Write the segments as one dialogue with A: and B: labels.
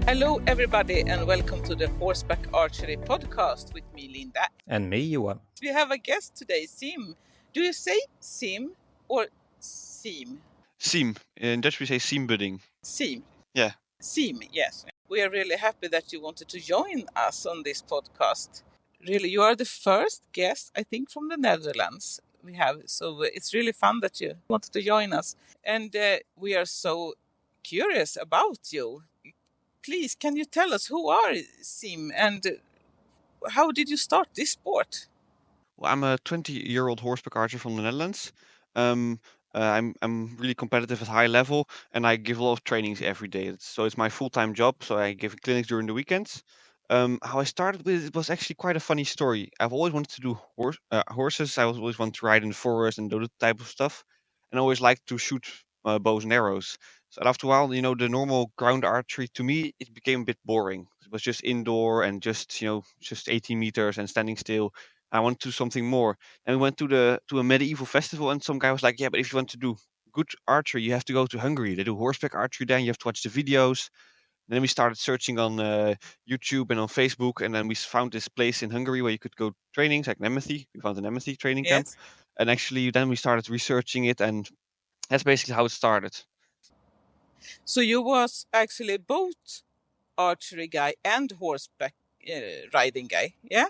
A: Hello, everybody, and welcome to the Horseback Archery podcast with me, Linda.
B: And me, Johan.
A: We have a guest today, Siem. Do you say Siem or Siem?
C: Siem. In Dutch we say Siem Budding.
A: Siem.
C: Yeah.
A: Siem, yes. We are really happy that you wanted to join us on this podcast. Really, you are the first guest, I think, from the Netherlands we have. So it's really fun that you wanted to join us. And we are so curious about you. Please, can you tell us who are Siem and how did you start this sport?
C: Well, I'm a 20-year-old horseback archer from the Netherlands. I'm really competitive at high level, and I give a lot of trainings every day. It's my full-time job. So I give clinics during the weekends. How I started with it was actually quite a funny story. I've always wanted to do horses. I always wanted to ride in the forest and do that type of stuff, and I always liked to shoot bows and arrows. So after a while, the normal ground archery to me it became a bit boring. It was just indoor and just 18 meters and standing still. I want to do something more. And we went to a medieval festival, and some guy was like, "Yeah, but if you want to do good archery, you have to go to Hungary. They do horseback archery then. You have to watch the videos." And then we started searching on YouTube and on Facebook, and then we found this place in Hungary where you could go trainings like Nemeth. We found a Nemeth training camp,
A: Yes.
C: and actually then we started researching it, and that's basically how it started.
A: So you was actually both archery guy and horseback riding guy, yeah?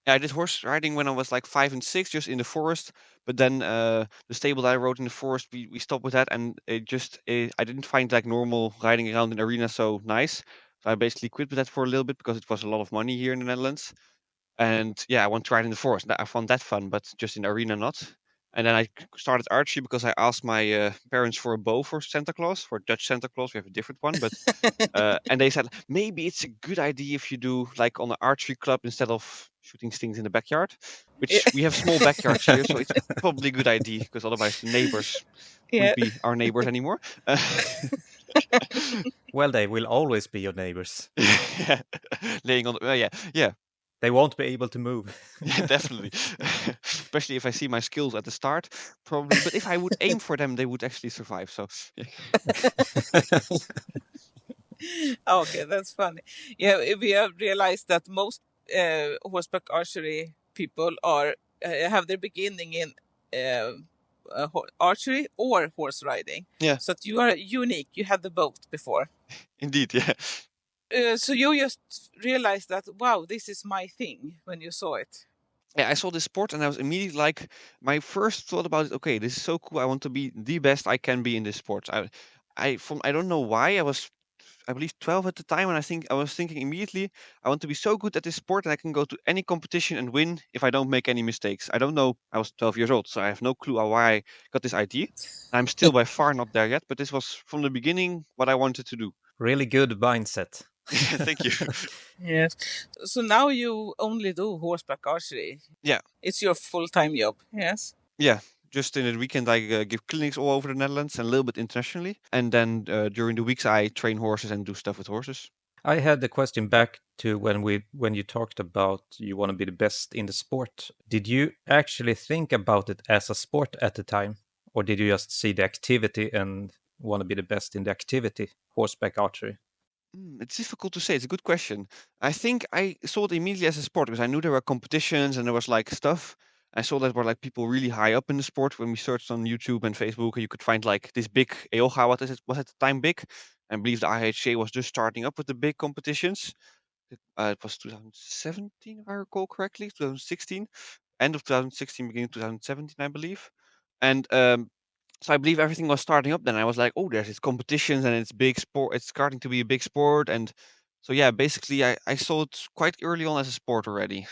C: Yeah, I did horse riding when I was like 5 and 6, just in the forest. But then the stable that I rode in the forest, we stopped with that, and I didn't find like normal riding around in arena so nice. So I basically quit with that for a little bit because it was a lot of money here in the Netherlands. And yeah, I want to ride in the forest. I found that fun, but just in arena not. And then I started archery because I asked my parents for a bow for Santa Claus, for Dutch Santa Claus. We have a different one, but and they said maybe it's a good idea if you do like on an archery club instead of shooting things in the backyard, which we have small backyards here, so it's probably a good idea because otherwise the neighbors
A: Yeah.
C: wouldn't be our neighbors anymore.
B: Well, they will always be your neighbors.
C: Yeah. Laying on the, yeah.
B: They won't be able to move.
C: Yeah, definitely. Especially if I see my skills at the start, probably. But if I would aim for them, they would actually survive. So, yeah.
A: Okay, that's funny. Yeah, we have realized that most horseback archery people are have their beginning in archery or horse riding.
C: Yeah.
A: So that you are unique. You had the both before.
C: Indeed, yeah.
A: So you just realized that, wow, this is my thing when you saw it.
C: Yeah, I saw this sport and I was immediately like, my first thought about it, okay, this is so cool. I want to be the best I can be in this sport. I don't know why. I believe 12 at the time, and I was thinking immediately, I want to be so good at this sport that I can go to any competition and win if I don't make any mistakes. I don't know. I was 12 years old, so I have no clue why I got this idea. I'm still by far not there yet, but this was from the beginning what I wanted to do.
B: Really good mindset.
C: Thank you.
A: Yes. So now you only do horseback archery.
C: Yeah.
A: It's your full-time job. Yes.
C: Yeah. Just in the weekend, I give clinics all over the Netherlands and a little bit internationally. And then during the weeks, I train horses and do stuff with horses.
B: I had the question back to when you talked about you want to be the best in the sport. Did you actually think about it as a sport at the time? Or did you just see the activity and want to be the best in the activity, horseback archery?
C: It's difficult to say. It's a good question. I think I saw it immediately as a sport because I knew there were competitions and there was like stuff. I saw that were like people really high up in the sport. When we searched on YouTube and Facebook, you could find like this big EOGA. What is it? Was at the time big? I believe the IHA was just starting up with the big competitions. It was 2017, if I recall correctly, 2016, end of 2016, beginning of 2017, I believe. And so I believe everything was starting up then. I was like, oh, there's these competitions and it's big sport. It's starting to be a big sport. And so, yeah, basically, I saw it quite early on as a sport already.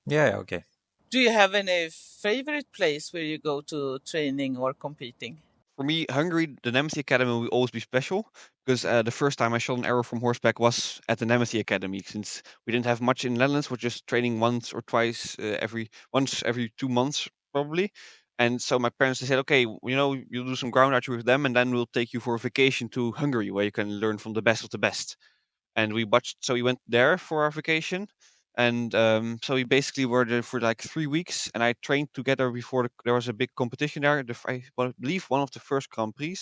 B: Yeah, okay.
A: Do you have any favorite place where you go to training or competing?
C: For me, Hungary, the Nemeth Academy will always be special because the first time I shot an arrow from horseback was at the Nemeth Academy. Since we didn't have much in the Netherlands, we're just training once or twice every 2 months probably. And so my parents they said, okay, you'll do some ground archery with them, and then we'll take you for a vacation to Hungary where you can learn from the best of the best. And we went there for our vacation. And so we basically were there for like 3 weeks, and I trained together before there was a big competition there. I believe one of the first Grand Prix,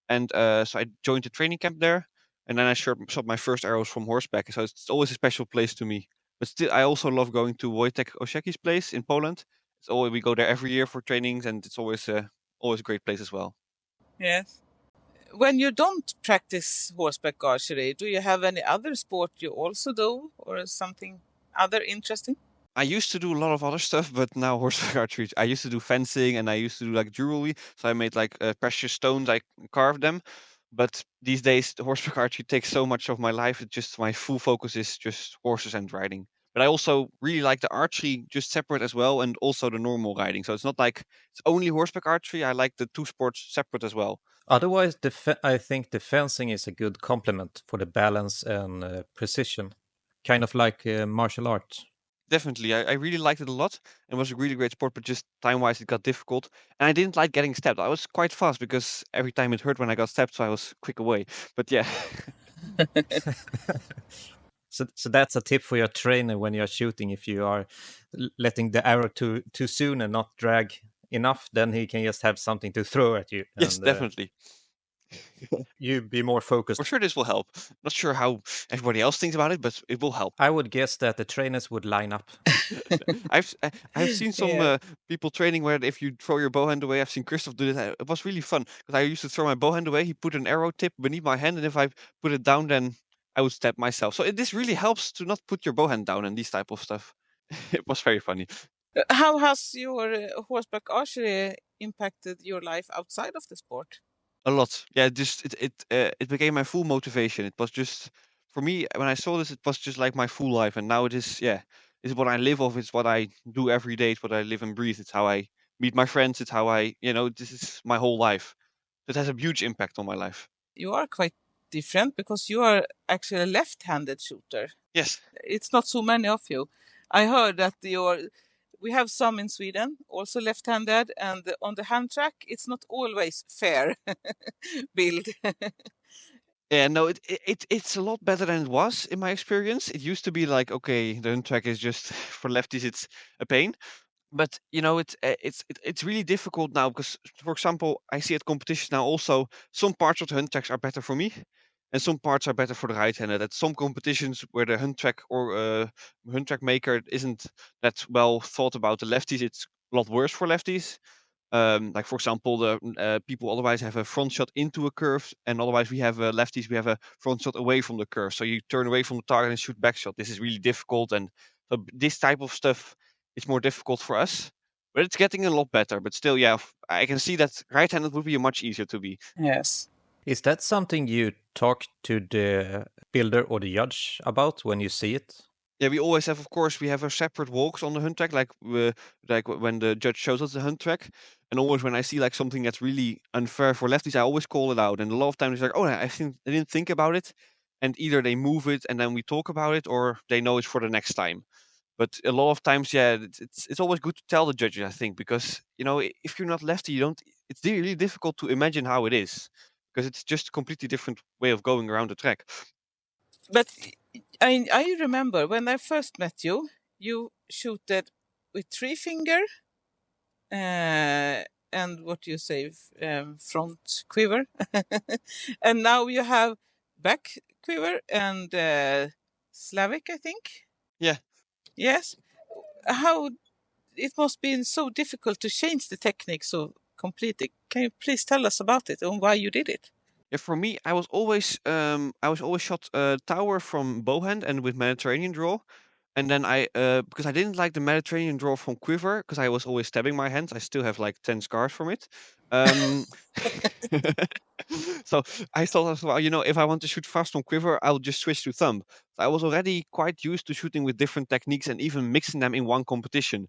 C: and so I joined the training camp there. and then I shot my first arrows from horseback. So it's always a special place to me. But still, I also love going to Wojtek Osieki's place in Poland. It's always we go there every year for trainings, and it's always a great place as well.
A: Yes. When you don't practice horseback archery, do you have any other sport you also do, or something other interesting?
C: I used to do a lot of other stuff, but now horseback archery. I used to do fencing, and I used to do like jewelry. So I made like precious stones. I carved them. But these days, the horseback archery takes so much of my life. It's just my full focus is just horses and riding. But I also really like the archery just separate as well, and also the normal riding. So it's not like it's only horseback archery. I like the two sports separate as well.
B: Otherwise, I think the fencing is a good complement for the balance and precision, kind of like martial arts.
C: Definitely, I really liked it a lot. It was a really great sport, but just time-wise, it got difficult. And I didn't like getting stabbed. I was quite fast because every time it hurt when I got stabbed, so I was quick away. But yeah,
B: So that's a tip for your trainer when you're shooting. If you are letting the arrow too soon and not drag enough, then he can just have something to throw at you,
C: yes,
B: and
C: definitely.
B: you be more
C: For
B: focused.
C: sure, this will help. Not sure how everybody else thinks about it, but it will help.
B: I would guess that the trainers would line up.
C: I've seen some
A: Yeah.
C: people training where if you throw your bowhand away, I've seen Christoph do that. It was really fun because I used to throw my bowhand away. He put an arrow tip beneath my hand, and if I put it down, then I would stab myself. So this really helps to not put your bowhand down and these type of stuff. It was very funny.
A: How has your horseback archery impacted your life outside of the sport?
C: A lot. Yeah, just it became my full motivation. It was just for me when I saw this, it was just like my full life, and now it is. Yeah, it's what I live of. It's what I do every day. It's what I live and breathe. It's how I meet my friends. It's how I, this is my whole life. It has a huge impact on my life.
A: You are quite different because you are actually a left-handed shooter.
C: Yes.
A: It's not so many of you. I heard that we have some in Sweden, also left-handed, and on the hand track, it's not always fair build.
C: Yeah, no, it's a lot better than it was in my experience. It used to be like, okay, the hunt track is just for lefties, it's a pain. But it's really difficult now because, for example, I see at competitions now also some parts of the hunt tracks are better for me, and some parts are better for the right-handed. At some competitions where the hunt track or hunt track maker isn't that well thought about the lefties, it's a lot worse for lefties. Like for example, the people otherwise have a front shot into a curve, and otherwise we have lefties. We have a front shot away from the curve, so you turn away from the target and shoot back shot. This is really difficult, and so this type of stuff is more difficult for us. But it's getting a lot better. But still, yeah, I can see that right-handed would be much easier to be.
A: Yes.
B: Is that something you talk to the builder or the judge about when you see it?
C: Yeah, we always have, of course, we have a separate walks on the hunt track, like when the judge shows us the hunt track, and always when I see like something that's really unfair for lefties, I always call it out. And a lot of times it's like, oh, I didn't think about it, and either they move it and then we talk about it, or they know it's for the next time. But a lot of times, yeah, it's always good to tell the judges, I think, because if you're not lefty, you don't. It's really difficult to imagine how it is, because it's just a completely different way of going around the track.
A: But I remember when I first met you, you shooted with three finger and what do you say, front quiver, and now you have back quiver and Slavic, I think.
C: Yeah.
A: Yes. How it must be so difficult to change the technique so completely. Can you please tell us about it and why you did it?
C: Yeah, for me, I was always shot tower from bowhand and with Mediterranean draw, and then because I didn't like the Mediterranean draw from quiver because I was always stabbing my hands. I still have like 10 scars from it. Um, so I thought as well, if I want to shoot fast on quiver, I'll just switch to thumb. So I was already quite used to shooting with different techniques and even mixing them in one competition.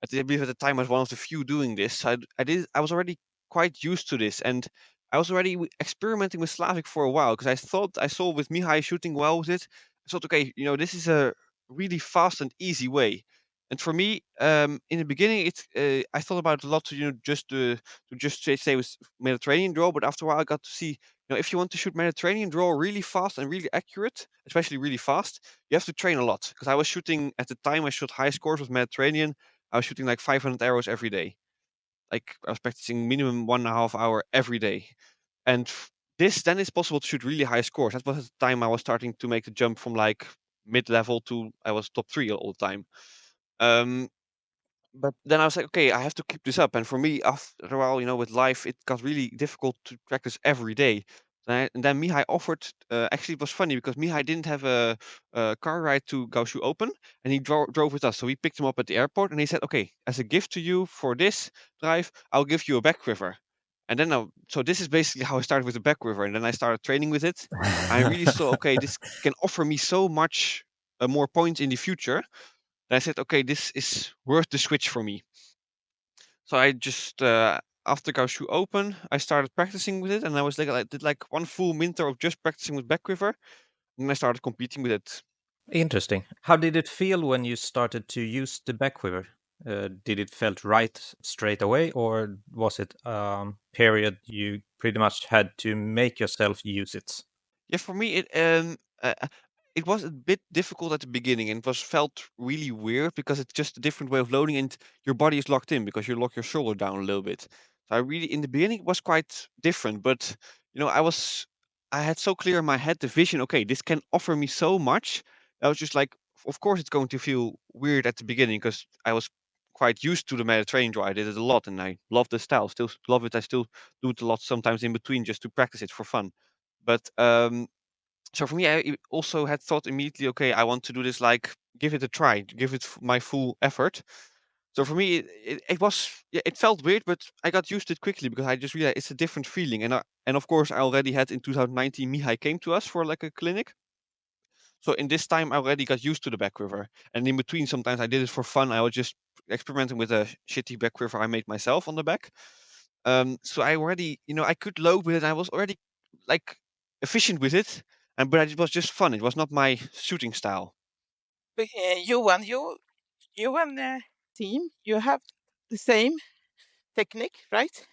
C: I believe at the time I was one of the few doing this. So I was already quite used to this, and I was already experimenting with Slavic for a while because I thought I saw with Mihai shooting well with it. I thought, okay, this is a really fast and easy way. And for me, in the beginning, I thought about it a lot to just stay with Mediterranean draw. But after a while, I got to see, if you want to shoot Mediterranean draw really fast and really accurate, especially really fast, you have to train a lot. Because I was shooting at the time, I shot high scores with Mediterranean. I was shooting like 500 arrows every day. Like I was practicing minimum 1.5 hour every day. And then it's possible to shoot really high scores. That was the time I was starting to make the jump from like mid-level to I was top 3 all the time. But then I was like, okay, I have to keep this up. And for me, after a while, with life, it got really difficult to practice every day. And then Mihai offered. Actually, it was funny because Mihai didn't have a car ride to Gaoshu Open, and he drove with us. So we picked him up at the airport, and he said, "Okay, as a gift to you for this drive, I'll give you a back quiver." And then, so this is basically how I started with the back quiver, and then I started training with it. I really saw, okay, this can offer me so much more points in the future. And I said, okay, this is worth the switch for me. So I just after Gaoshu Open, I started practicing with it, and I did like one full winter of just practicing with back quiver, and I started competing with it.
B: Interesting. How did it feel when you started to use the back quiver? Did it felt right straight away, or was it period you pretty much had to make yourself use it?
C: Yeah, for me it was a bit difficult at the beginning, and it was felt really weird because it's just a different way of loading, and your body is locked in because you lock your shoulder down a little bit. So I really in the beginning it was quite different, but I had so clear in my head the vision. Okay, this can offer me so much. I was just like, of course it's going to feel weird at the beginning because I was quite used to the Mediterranean draw. I did it a lot, and I love the style. Still love it. I still do it a lot sometimes in between just to practice it for fun. But so for me, I also had thought immediately, okay, I want to do this, like give it a try, give it my full effort. So for me, it was, yeah, it felt weird, but I got used to it quickly because I just realized it's a different feeling. And of course, I already had in 2019, Mihai came to us for like a clinic. So in this time, I already got used to the back quiver. And in between, sometimes I did it for fun. I was just experimenting with a shitty back quiver I made myself on the back. So I already, I could load with it. I was already like efficient with it, but it was just fun. It was not my shooting style.
A: But, Johan, you and team, you have the same technique, right?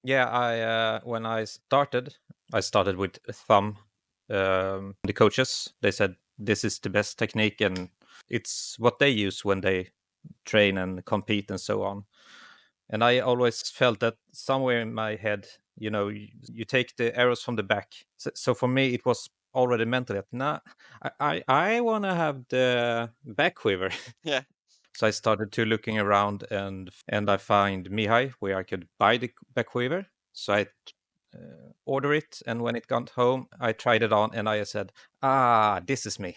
B: Yeah, I when I started with thumb. The coaches they said this is the best technique, and it's what they use when they train and compete and so on. And I always felt that somewhere in my head, you take the arrows from the back. So for me, it was already mental that nah, I want to have the back quiver.
C: Yeah,
B: So I started to looking around, and I find Mihai where I could buy the back quiver. So I order it, and when it got home, I tried it on, and I said, "Ah, this is me."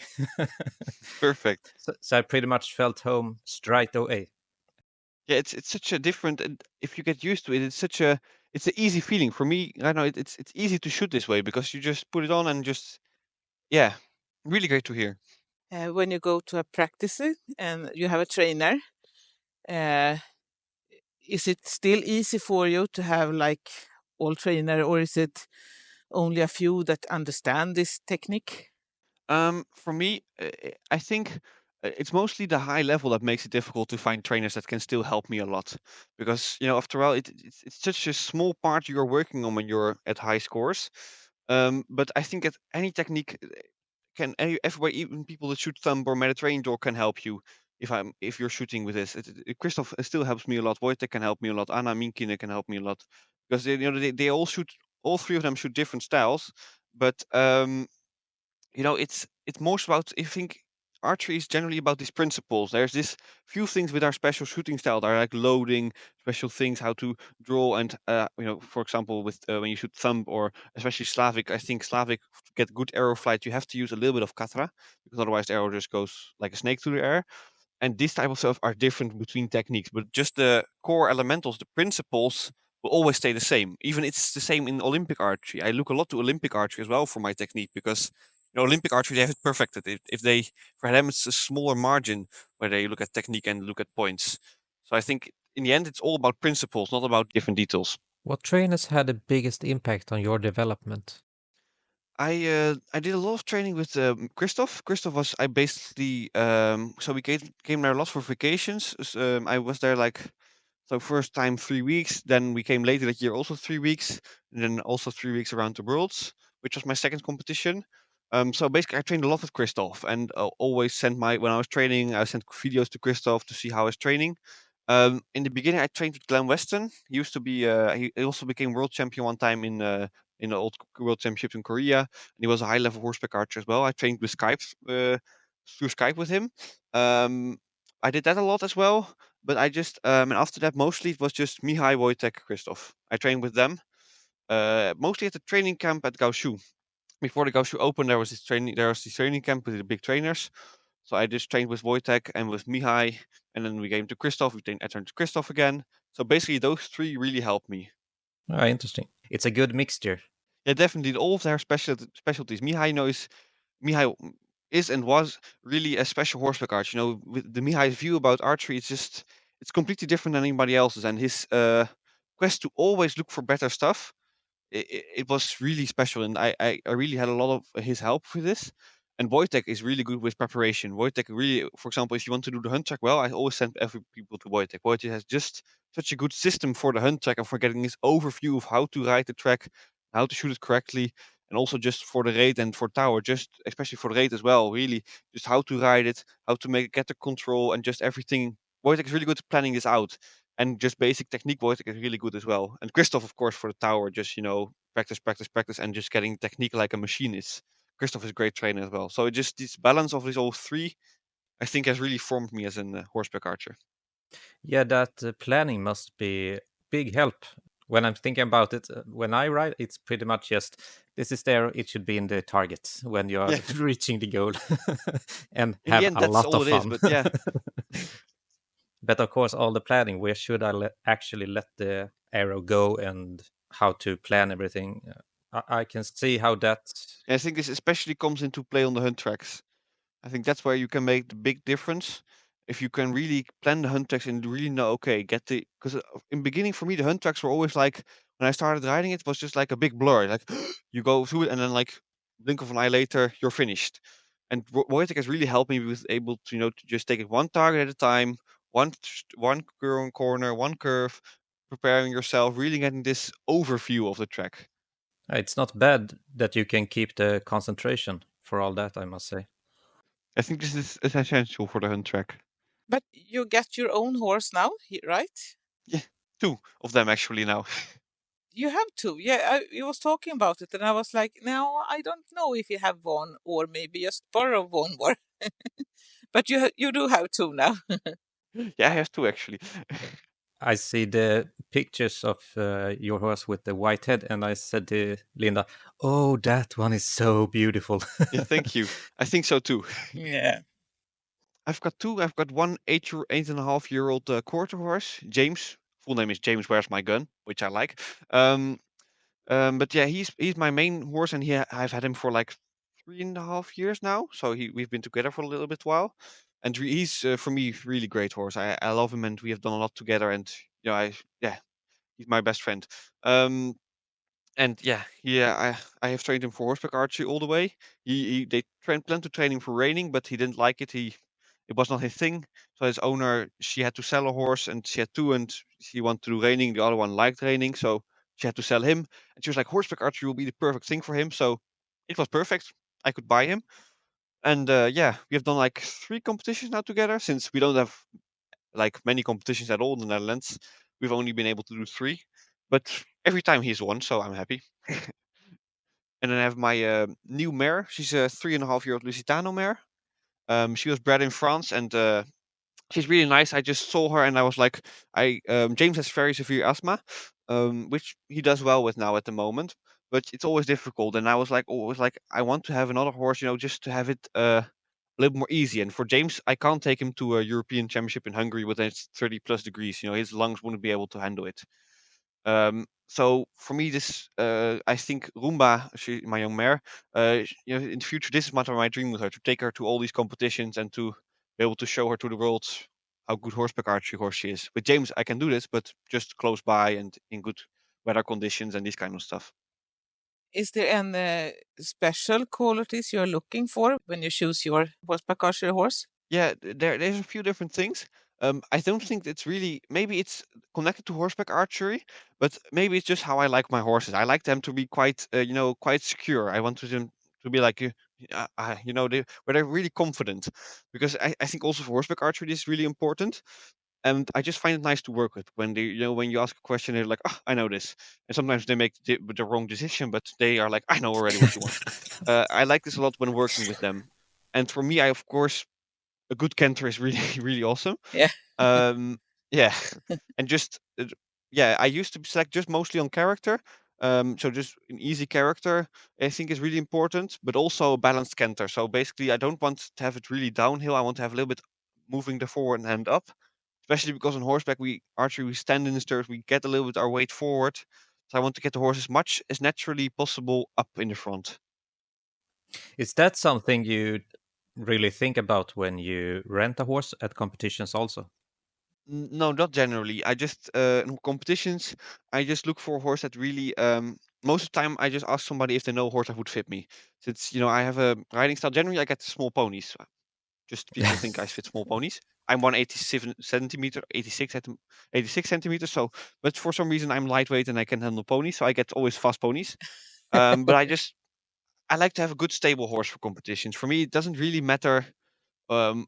C: perfect.
B: So I pretty much felt home straight away.
C: Yeah, it's such a different. And if you get used to it, it's an easy feeling for me. I know it's easy to shoot this way because you just put it on and just yeah, really great to hear.
A: When you go to a practice and you have a trainer, uh, is it still easy for you to have like all trainer, or is it only a few that understand this technique?
C: For me, I think it's mostly the high level that makes it difficult to find trainers that can still help me a lot, because after all, it's such a small part you're working on when you're at high scores. But I think that any technique everybody, even people that shoot thumb or Mediterranean draw, can help you. If you're shooting with this, Christoph still helps me a lot. Wojtek can help me a lot. Anna Minkine can help me a lot because they all shoot. All three of them shoot different styles, but it's most about, I think archery is generally about these principles. There's this few things with our special shooting style that are like loading, special things, how to draw, and for example, with when you shoot thumb or especially Slavic, I think Slavic, to get good arrow flight, you have to use a little bit of katra because otherwise the arrow just goes like a snake through the air. And these type of stuff are different between techniques, but just the core elementals, the principles will always stay the same. Even it's the same in Olympic archery. I look a lot to Olympic archery as well for my technique because Olympic archery, they have it perfected. If they, for them, it's a smaller margin where they look at technique and look at points. So I think in the end, it's all about principles, not about different details.
B: What trainers had the biggest impact on your development?
C: I did a lot of training with Christoph. Christoph was I basically so we came there a lot for vacations. I was there like, so first time 3 weeks, then we came later that year also 3 weeks, and then also 3 weeks around the worlds, which was my second competition. So basically I trained a lot with Christoph, and always sent when I was training, I sent videos to Christoph to see how I was training. In the beginning, I trained with Glenn Weston. He used to be he also became world champion one time in in the old World Championships in Korea, and he was a high level horseback archer as well. I trained with Skype through Skype with him. I did that a lot as well, but I just and after that mostly it was just Mihai, Wojtek, Christoph. I trained with them mostly at the training camp at Gaoshu. Before the Gaoshu opened, there was this training camp with the big trainers. So I just trained with Wojtek and with Mihai, and then we came to Christoph. I turned to Christoph again. So basically, those three really helped me.
B: Ah, interesting. It's a good mixture.
C: Yeah, definitely. All of their specialties. Mihai is and was really a special horseback archer. With the Mihai's view about archery, it's completely different than anybody else's, and his quest to always look for better stuff. It was really special, and I really had a lot of his help for this. And Wojtek is really good with preparation. Wojtek really, for example, if you want to do the hunt track well, I always send every people to Wojtek. Wojtek has just such a good system for the hunt track and for getting this overview of how to ride the track, how to shoot it correctly, and also just for the raid and for tower, just especially for the raid as well. Really, just how to ride it, how to get the control, and just everything. Wojtek is really good at planning this out, and just basic technique. Wojtek is really good as well. And Christoph, of course, for the tower, just practice, practice, practice, and just getting technique like a machine is. Christoph is a great trainer as well. So it just this balance of these all three, I think, has really formed me as a horseback archer.
B: Yeah, that planning must be big help. When I'm thinking about it, when I ride, it's pretty much just this is there. It should be in the target when you are
C: Yeah.
B: reaching the goal, and
C: In the
B: have
C: end,
B: a
C: that's
B: lot
C: all
B: of
C: it is.
B: fun.
C: But yeah,
B: But of course, all the planning. Where should I actually let the arrow go, and how to plan everything? I can see how that.
C: I think this especially comes into play on the hunt tracks. I think that's where you can make the big difference. If you can really plan the hunt tracks and really know, okay, because in beginning for me the hunt tracks were always like when I started riding it was just like a big blur. Like you go through it and then like blink of an eye later you're finished. And Wojtek has really helped me with able to to just take it one target at a time, one corner, one curve, preparing yourself, really getting this overview of the track.
B: It's not bad that you can keep the concentration for all that, I must say.
C: I think this is essential for the hunt track.
A: But you get your own horse now, right?
C: Yeah, two of them actually now.
A: You have two. Yeah, you was talking about it, and I was like, no, I don't know if you have one, or maybe just borrow one more. But you do have two now.
C: Yeah, I have two actually.
B: I see the pictures of your horse with the white head, and I said to Linda, "Oh, that one is so beautiful."
C: Yeah, thank you. I think so too.
A: Yeah.
C: I've got two. I've got one 8.5 year old quarter horse, James. Full name is James. Where's my gun? Which I like. Um, but yeah, he's my main horse, and I've had him for like 3.5 years now. So we've been together for a little bit while, and he's for me really great horse. I love him, and we have done a lot together. And yeah, he's my best friend. Um, And I have trained him for horseback archery all the way. They planned to train him for reining, but he didn't like it. It was not his thing. So his owner, she had to sell a horse, and she had two, and she wanted to do reining. The other one liked reining, so she had to sell him. And she was like, horseback archery will be the perfect thing for him. So it was perfect. I could buy him, and yeah, we have done like 3 competitions now together. Since we don't have like many competitions at all in the Netherlands, we've only been able to do 3. But every time he's won, so I'm happy. And then I have my new mare. She's a 3.5 year old Lusitano mare. She was bred in France, and she's really nice. I just saw her, and I was like, James has very severe asthma, which he does well with now at the moment. But it's always difficult, and I was like, always like, I want to have another horse, just to have it a little more easy. And for James, I can't take him to a European Championship in Hungary when it's 30 plus degrees. His lungs wouldn't be able to handle it. So for me, this I think Roomba, my young mare, in the future, this is my dream with her, to take her to all these competitions and to be able to show her to the world how good horseback archery horse she is. With James, I can do this, but just close by and in good weather conditions and this kind of stuff.
A: Is there any special qualities you're looking for when you choose your horseback archery horse?
C: Yeah, there's a few different things. I don't think it's really, maybe it's connected to horseback archery, but maybe it's just how I like my horses. I like them to be quite, quite secure. I want them to be like, where they're really confident, because I think also for horseback archery this is really important. and I just find it nice to work with. When they, when you ask a question, they're like, "Oh, I know this," and sometimes they make the wrong decision, but they are like, "I know already what you want." I like this a lot when working with them, and for me, I of course a good canter is really really awesome.
A: Yeah.
C: Um, yeah, and just yeah, I used to select just mostly on character. So just an easy character, I think is really important, but also a balanced canter. So basically, I don't want to have it really downhill. I want to have a little bit moving the forward and up, especially because on horseback we stand in the stirrups, we get a little bit our weight forward. So I want to get the horse as much as naturally possible up in the front.
B: Is that something you really think about when you rent a horse at competitions also?
C: No, not generally. I just in competitions, I just look for a horse that really. Most of the time, I just ask somebody if they know a horse that would fit me. Since I have a riding style. Generally, I get small ponies. Just people think I fit small ponies. I'm 187 centimeter, 86 centimeters. So, but for some reason, I'm lightweight and I can handle ponies. So I get always fast ponies. But I like to have a good stable horse for competitions. For me, it doesn't really matter. Um,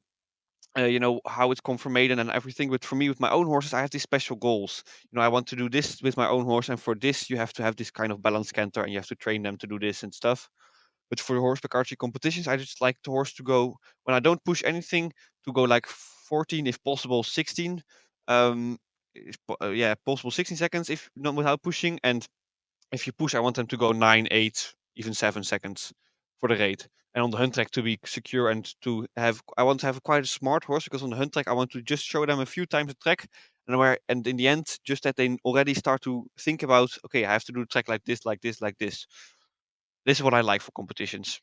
C: how it's conformated and everything. But for me, with my own horses, I have these special goals. I want to do this with my own horse, and for this, you have to have this kind of balanced canter, and you have to train them to do this and stuff. But for the horseback archery competitions, I just like the horse to go when I don't push anything to go like 14, if possible 16. Yeah, possible 16 seconds if not without pushing, and if you push, I want them to go 9, 8, even 7 seconds for the rate. And on the hunt track to be secure and I want to have quite a smart horse because on the hunt track I want to just show them a few times the track and in the end just that they already start to think about, okay, I have to do the track like this, like this, like this. This is what I like for competitions.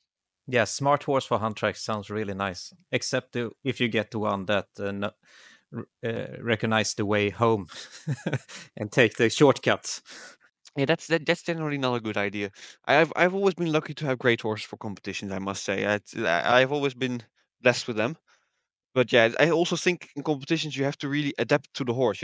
B: Yeah, smart horse for hunt tracks sounds really nice. Except if you get one that recognize the way home and take the shortcuts.
C: Yeah, that's generally not a good idea. I've always been lucky to have great horses for competitions. I must say, I've always been blessed with them. But yeah, I also think in competitions you have to really adapt to the horse.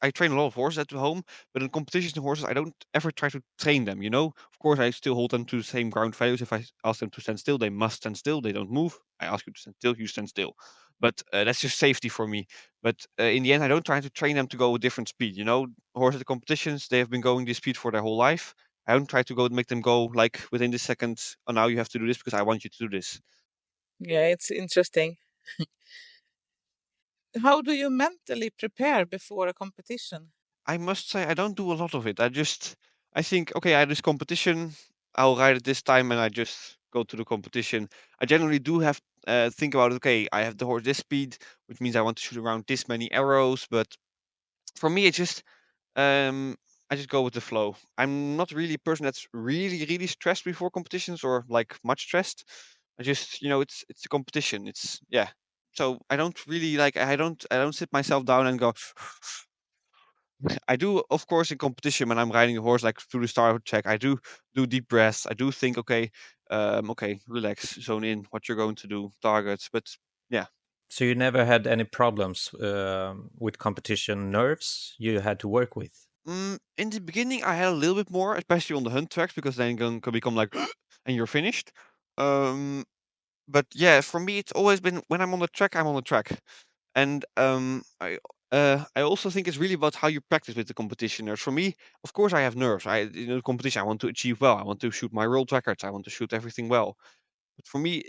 C: I train a lot of horses at home, but in competitions and horses I don't ever try to train them. Of course I still hold them to the same ground values. If I ask them to stand still, they must stand still. They don't move. I ask you to stand still, you stand still. But that's just safety for me. But in the end, I don't try to train them to go a different speed. Horses at competitions they have been going this speed for their whole life. I don't try to go make them go like within this second. Oh, now you have to do this because I want you to do this.
A: Yeah, it's interesting. How do you mentally prepare before a competition?
C: I must say I don't do a lot of it. I think, okay, I had this competition, I'll ride it this time and I just go to the competition. I generally do have think about, okay, I have the horse this speed, which means I want to shoot around this many arrows, but for me it's just um I just go with the flow. I'm not really a person that's really, really stressed before competitions or like much stressed. I just, it's a competition. It's yeah. So I don't really like I don't sit myself down and go I do, of course, in competition when I'm riding a horse, like through the start check, I do deep breaths. I do think, okay, okay, relax, zone in, what you're going to do, targets. But yeah,
B: So you never had any problems with competition nerves you had to work with?
C: in the beginning, I had a little bit more, especially on the hunt tracks, because then you can become like, and you're finished. Um, but yeah, for me, it's always been when I'm on the track, I'm on the track. And I also think it's really about how you practice with the competitioners. For me, of course, I have nerves. The competition, I want to achieve well. I want to shoot my world records. I want to shoot everything well. But for me,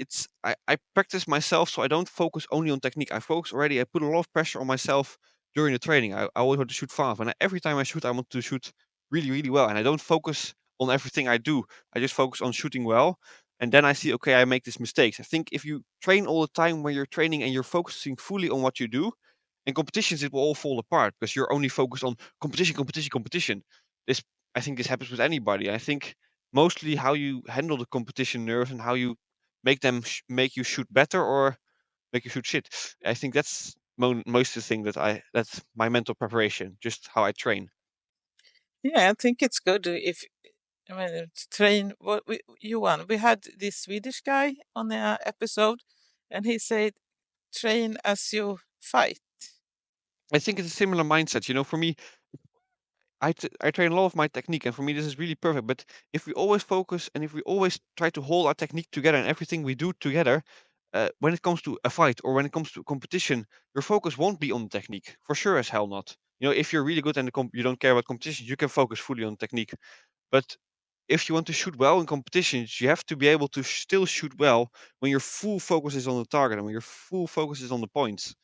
C: I practice myself, so I don't focus only on technique. I focus already. I put a lot of pressure on myself during the training. I always want to shoot fast, and every time I shoot, I want to shoot really, really well. And I don't focus on everything I do. I just focus on shooting well, and then I see, okay, I make these mistakes. I think if you train all the time when you're training and you're focusing fully on what you do, in competitions it will all fall apart because you're only focused on competition, competition, competition. This I think this happens with anybody. I think mostly how you handle the competition nerves and how you make you shoot better or make you shoot shit. I think that's most of the thing that's my mental preparation, just how I train.
A: Yeah, I think it's good if I mean to train. What Johan, we had this Swedish guy on the episode, and he said, "Train as you fight."
C: I think it's a similar mindset. For me, I train a lot of my technique, and for me, this is really perfect. But if we always focus and if we always try to hold our technique together and everything we do together, when it comes to a fight or when it comes to a competition, your focus won't be on technique, for sure as hell not. If you're really good and you don't care about competitions, you can focus fully on technique. But if you want to shoot well in competitions, you have to be able to still shoot well when your full focus is on the target and when your full focus is on the points.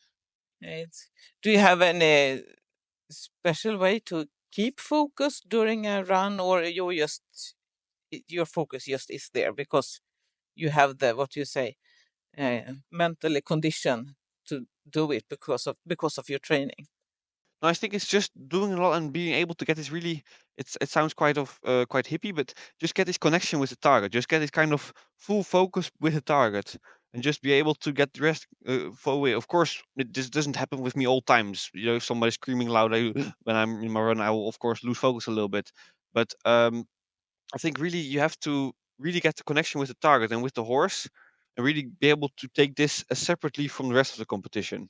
A: It's, do you have any special way to keep focus during a run, or your focus just is there because you have the, what you say, mentally conditioned to do it because of your training?
C: No, I think it's just doing a lot and being able to get this really. It sounds quite hippie, but just get this connection with the target. Just get this kind of full focus with the target, and just be able to get the rest far away. Of course, this doesn't happen with me all times. If somebody's screaming loud, when I'm in my run, I will of course lose focus a little bit. But I think really you have to really get the connection with the target and with the horse, and really be able to take this separately from the rest of the competition.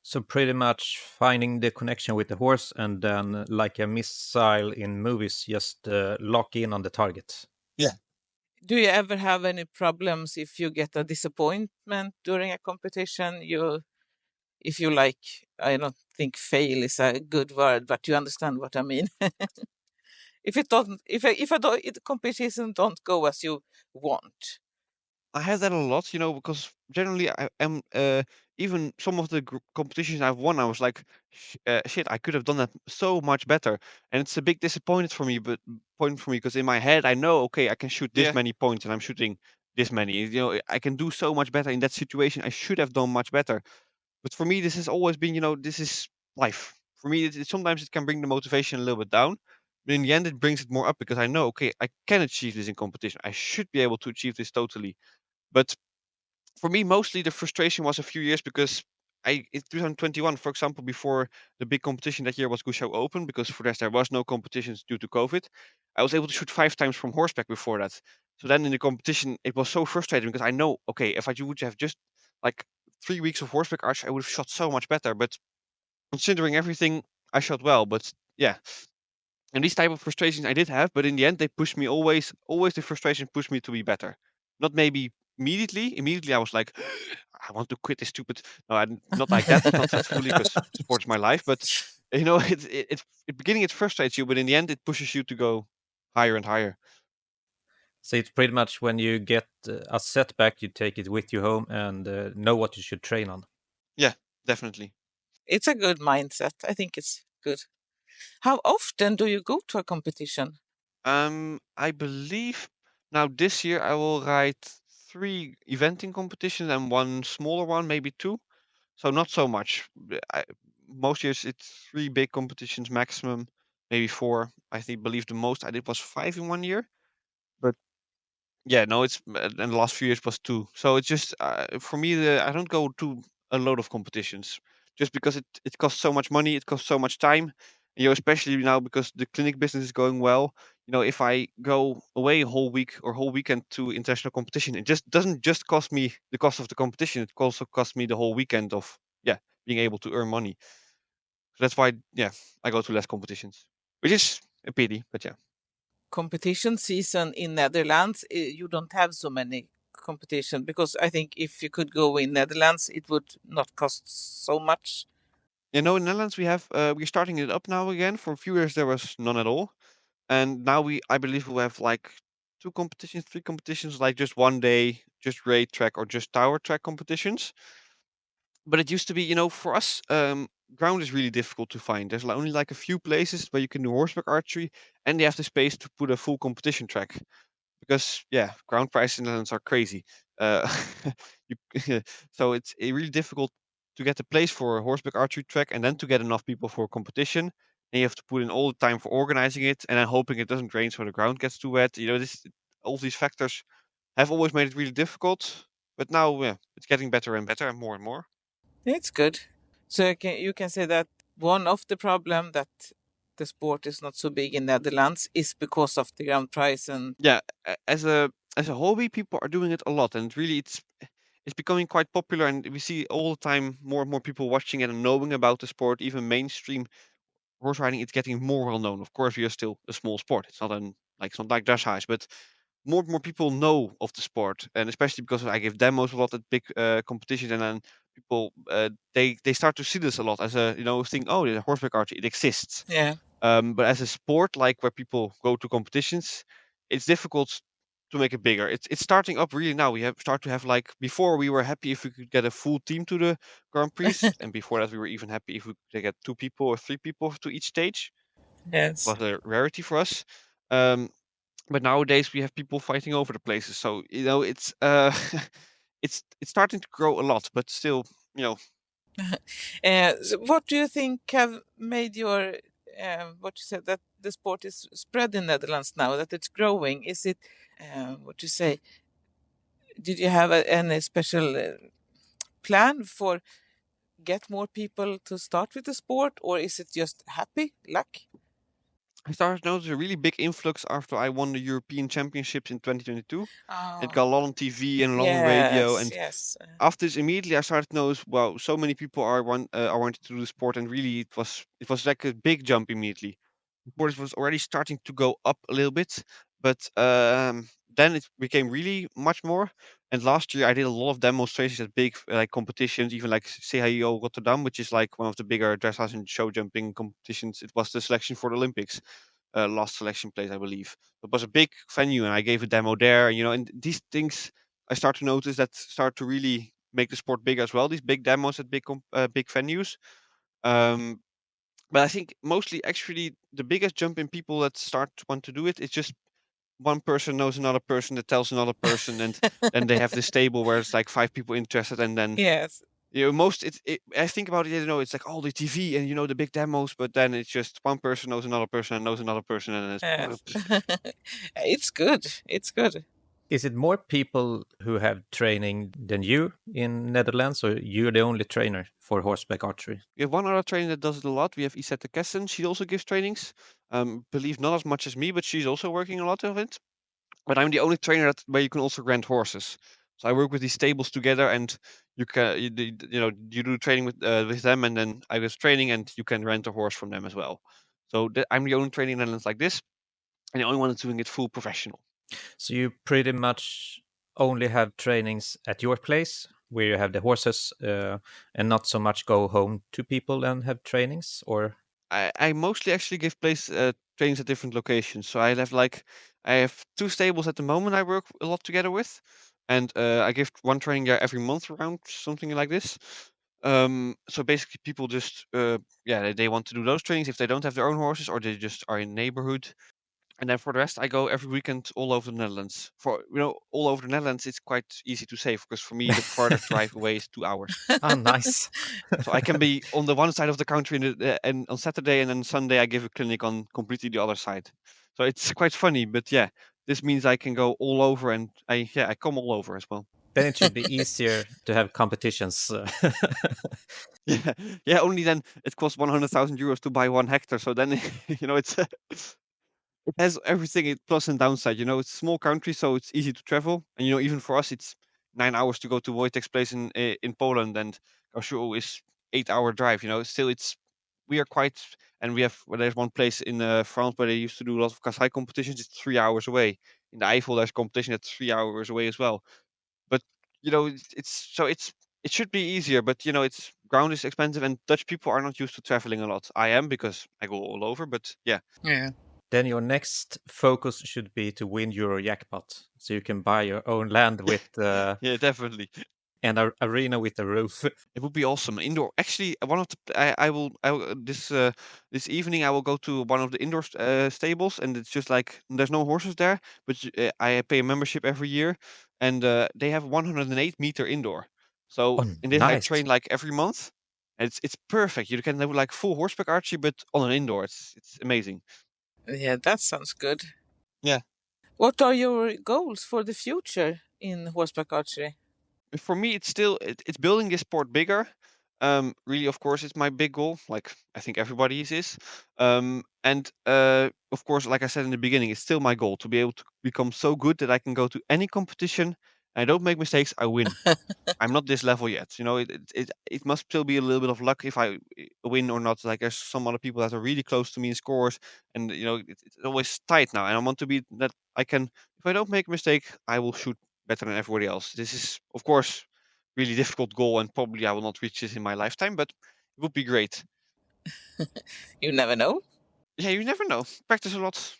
B: So pretty much finding the connection with the horse, and then, like a missile in movies, just lock in on the target.
C: Yeah.
A: Do you ever have any problems if you get a disappointment during a competition? If you like, I don't think fail is a good word, but you understand what I mean. If it doesn't, if I don't, if the competition don't go as you want.
C: I have that a lot, because generally I am even some of the competitions I've won, I was like, shit, I could have done that so much better, and it's a big disappointment for me. But point for me because in my head I know, okay, I can shoot this
A: Yeah.
C: many points, and I'm shooting this many. I can do so much better in that situation. I should have done much better. But for me, this has always been, this is life. For me, sometimes it can bring the motivation a little bit down. But in the end, it brings it more up because I know, okay, I can achieve this in competition. I should be able to achieve this totally. But for me, mostly the frustration was a few years because in 2021, for example, before the big competition that year was Gushou Open, because for that there was no competitions due to COVID, I was able to shoot 5 times from horseback before that. So then in the competition, it was so frustrating because I know, okay, if I would have just like 3 weeks of horseback archery, I would have shot so much better. But considering everything, I shot well. But yeah, and these type of frustrations I did have, but in the end they pushed me always the frustration pushed me to be better. Not maybe immediately. Immediately I was like, I want to quit this stupid. No, not like that. Not that fully because sports my life. But at beginning it frustrates you, but in the end it pushes you to go higher and higher.
B: So it's pretty much when you get a setback, you take it with you home and know what you should train on.
C: Yeah, definitely.
A: It's a good mindset. I think it's good. How often do you go to a competition?
C: I believe now this year I will ride 3 eventing competitions and one smaller one, maybe two. So not so much. Most years it's 3 big competitions maximum, maybe 4. I think believe the most I did was 5 in one year. But yeah, no, and the last few years was 2. So it's just for me, I don't go to a lot of competitions just because it costs so much money, it costs so much time. Especially now because the clinic business is going well. If I go away a whole week or whole weekend to international competition, it just doesn't just cost me the cost of the competition. It also costs me the whole weekend of being able to earn money. So that's why I go to less competitions, which is a pity, but yeah.
A: Competition season in Netherlands, you don't have so many competition because I think if you could go in Netherlands, it would not cost so much.
C: In Netherlands we're starting it up now again. For a few years there was none at all, and now I believe we'll have like 2 competitions, 3 competitions, like just one day, just raid track or just tower track competitions. But it used to be, for us, ground is really difficult to find. There's only like a few places where you can do horseback archery, and they have the space to put a full competition track. Because ground prices in the Netherlands are crazy. Uh, so it's really difficult to get a place for a horseback archery track, and then to get enough people for a competition. And you have to put in all the time for organizing it, and then hoping it doesn't rain so the ground gets too wet. All these factors have always made it really difficult. But now, it's getting better and better, and more.
A: It's good. So you can say that one of the problem that the sport is not so big in Netherlands is because of the ground price and
C: Yeah, as a hobby, people are doing it a lot, and really, it's becoming quite popular, and we see all the time more and more people watching it and knowing about the sport. Even mainstream horse riding, it's getting more well known. Of course, we are still a small sport. It's not like dressage, but more and more people know of the sport, and especially because I give demos a lot at big competitions, and then people they start to see this a lot as a thing. Oh, the horseback archery, it exists.
A: Yeah.
C: But as a sport, like where people go to competitions, it's difficult to make it bigger. It's starting up really now. We have start to have, like, before we were happy if we could get a full team to the Grand Prix, and before that we were even happy if we could get 2 people or 3 people to each stage. It
A: Yes.
C: was a rarity for us. Um, but nowadays we have people fighting over the places, so it's it's starting to grow a lot, but still, you know,
A: So what do you think have made your what you said that the sport is spread in Netherlands now, that it's growing? Is it what you say? Did you have any special plan for get more people to start with the sport, or is it just happy luck?
C: I started to notice a really big influx after I won the European Championships in 2022. It got
A: Oh,
C: a lot on TV and a lot on radio,
A: yes,
C: and
A: yes.
C: after this, immediately I started to notice, wow, so many people are wanting to do the sport, and really it was like a big jump immediately. The sport was already starting to go up a little bit, but then it became really much more. And last year I did a lot of demonstrations at big like competitions, even like CHIO Rotterdam, which is like one of the bigger dressage and show jumping competitions. It was the selection for the Olympics, last selection place, I believe. It was a big venue, and I gave a demo there. And these things I start to notice that start to really make the sport big as well. These big demos at big venues. Um, but I think mostly actually the biggest jump in people that start to want to do it is just one person knows another person that tells another person, and then they have this table where it's like 5 people interested, and then
A: Yes.
C: most I think about it, it's like all the TV and the big demos, but then it's just one person knows another person and knows another person, and
A: Yes.
C: it's
A: It's good. It's good.
B: Is it more people who have training than you in Netherlands, or you're the only trainer for horseback archery?
C: we have one other trainer that does it a lot. We have Isette de Kessen. She also gives trainings. Believe not as much as me, but she's also working a lot of it. But I'm the only trainer where you can also rent horses. So I work with these stables together, and you do training with them, and then I was training, and you can rent a horse from them as well. So I'm the only trainer in the Netherlands like this, and the only one that's doing it full professional.
B: So you pretty much only have trainings at your place where you have the horses, and not so much go home to people and have trainings, or?
C: I mostly actually give trainings at different locations. So I have 2 stables at the moment I work a lot together with, and I give one training there every month around something like this. So basically, people just they want to do those trainings if they don't have their own horses, or they just are in the neighborhood. And then for the rest, I go every weekend all over the Netherlands. For all over the Netherlands, it's quite easy to say, because for me the farthest drive away is 2 hours.
B: Ah, nice.
C: So I can be on the one side of the country and on Saturday, and then Sunday I give a clinic on completely the other side. So it's quite funny, but yeah, this means I can go all over, and I come all over as well.
B: Then it should be easier to have competitions.
C: Yeah, yeah. Only then it costs 100,000 euros to buy 1 hectare. So then it has everything, plus and downside. It's a small country, so it's easy to travel, and even for us, it's 9 hours to go to Wojtek's place in Poland, and Kashul is 8-hour drive. Still, we are quite, and there's one place in France where they used to do a lot of Kasai competitions. It's 3 hours away. In the Eifel, there's competition that's 3 hours away as well. But it should be easier, but it's ground is expensive, and Dutch people are not used to traveling a lot. I am, because I go all over, but yeah.
A: Yeah.
B: Then your next focus should be to win Euro jackpot, so you can buy your own land with
C: Yeah, definitely.
B: an arena with a roof.
C: It would be awesome. Indoor. Actually, one of the this evening I will go to one of the indoor stables, and it's just like there's no horses there, but I pay a membership every year, and they have 108-meter indoor. So
B: Oh,
C: in this I
B: nice.
C: train like every month. And it's perfect. You can have like full horseback archery, but on an indoor. It's amazing.
A: Yeah, that sounds good.
C: Yeah.
A: What are your goals for the future in horseback archery?
C: For me, it's still it's building this sport bigger. Really, of course, it's my big goal. Like I think everybody's is. And of course, like I said in the beginning, it's still my goal to be able to become so good that I can go to any competition. I don't make mistakes. I win. I'm not this level yet. It must still be a little bit of luck if I win or not. Like there's some other people that are really close to me in scores, and it's always tight now. And I want to be that I can if I don't make a mistake, I will shoot better than everybody else. This is, of course, really difficult goal, and probably I will not reach this in my lifetime, but it would be great.
A: You never know.
C: Yeah, you never know. Practice a lot,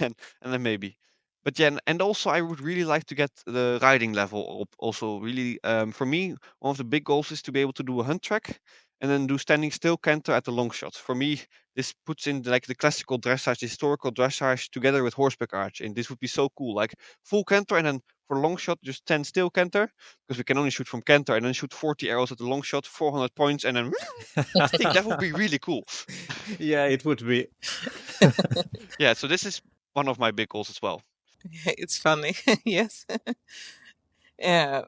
C: and then maybe. But yeah, and also I would really like to get the riding level up. Also, really, for me, one of the big goals is to be able to do a hunt track and then do standing still canter at the long shot. For me, this puts in like the classical dressage, the historical dressage together with horseback arch, and this would be so cool. Like full canter and then for long shot just stand still canter because we can only shoot from canter and then shoot 40 arrows at the long shot, 400 points, and then I think that would be really cool.
B: Yeah, it would be.
C: Yeah, so this is one of my big goals as well.
A: It's funny. Yes. Uh,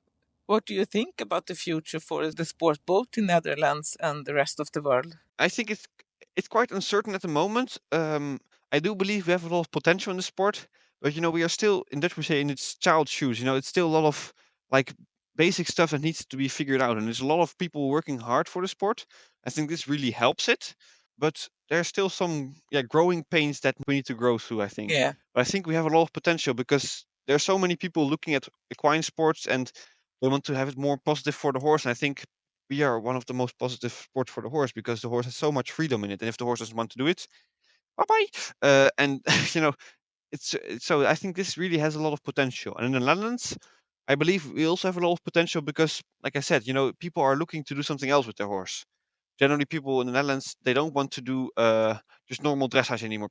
A: what do you think about the future for the sport, both in Netherlands and the rest of the world?
C: I think it's quite uncertain at the moment. I do believe we have a lot of potential in the sport, but we are still in Dutch we say in its child shoes. It's still a lot of like basic stuff that needs to be figured out, and there's a lot of people working hard for the sport. I think this really helps it, but there's still some growing pains that we need to grow through. I think,
A: Yeah.
C: but I think we have a lot of potential because there are so many people looking at equine sports and they want to have it more positive for the horse. And I think we are one of the most positive sports for the horse because the horse has so much freedom in it, and if the horse doesn't want to do it, bye bye. And you know, so I think this really has a lot of potential. And in the Netherlands, I believe we also have a lot of potential because, like I said, people are looking to do something else with their horse. Generally, people in the Netherlands they don't want to do just normal dressage anymore.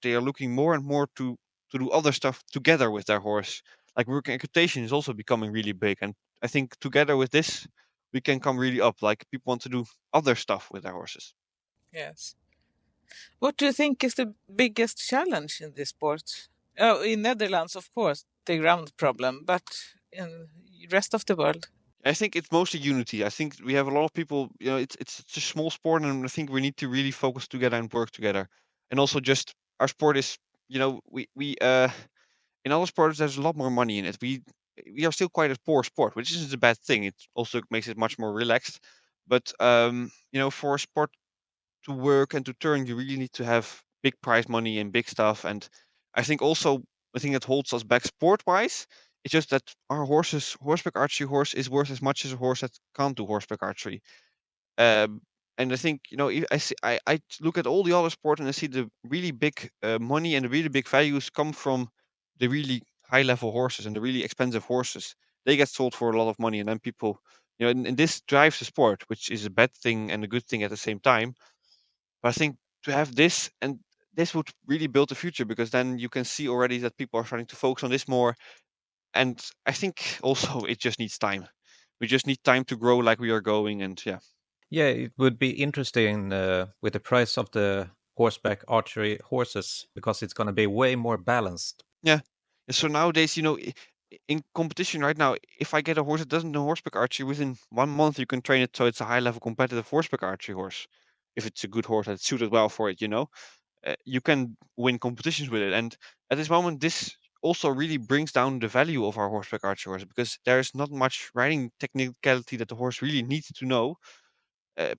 C: They are looking more and more to do other stuff together with their horse. Like working equitation is also becoming really big, and I think together with this, we can come really up. Like people want to do other stuff with their horses.
A: Yes. What do you think is the biggest challenge in this sport? Oh, in Netherlands, of course, the ground problem, but in the rest of the world?
C: I think it's mostly unity. I think we have a lot of people. It's such a small sport, and I think we need to really focus together and work together. And also, just our sport is, we in other sports there's a lot more money in it. We are still quite a poor sport, which isn't a bad thing. It also makes it much more relaxed. But for a sport to work and to turn, you really need to have big prize money and big stuff. And I think also the thing that holds us back sport wise, it's just that our horseback archery horse is worth as much as a horse that can't do horseback archery. Um, and I think I look at all the other sports and I see the really big money and the really big values come from the really high level horses and the really expensive horses. They get sold for a lot of money, and then people, and this drives the sport, which is a bad thing and a good thing at the same time. But I think to have this and this would really build the future because then you can see already that people are starting to focus on this more. And I think also it just needs time. We just need time to grow like we are going. And yeah.
B: Yeah, it would be interesting with the price of the horseback archery horses because it's going to be way more balanced.
C: Yeah. And so nowadays, in competition right now, if I get a horse that doesn't know horseback archery, within 1 month you can train it so it's a high level competitive horseback archery horse. If it's a good horse that's suited well for it, you can win competitions with it. And at this moment, this also really brings down the value of our horseback archer horse because there's not much riding technicality that the horse really needs to know.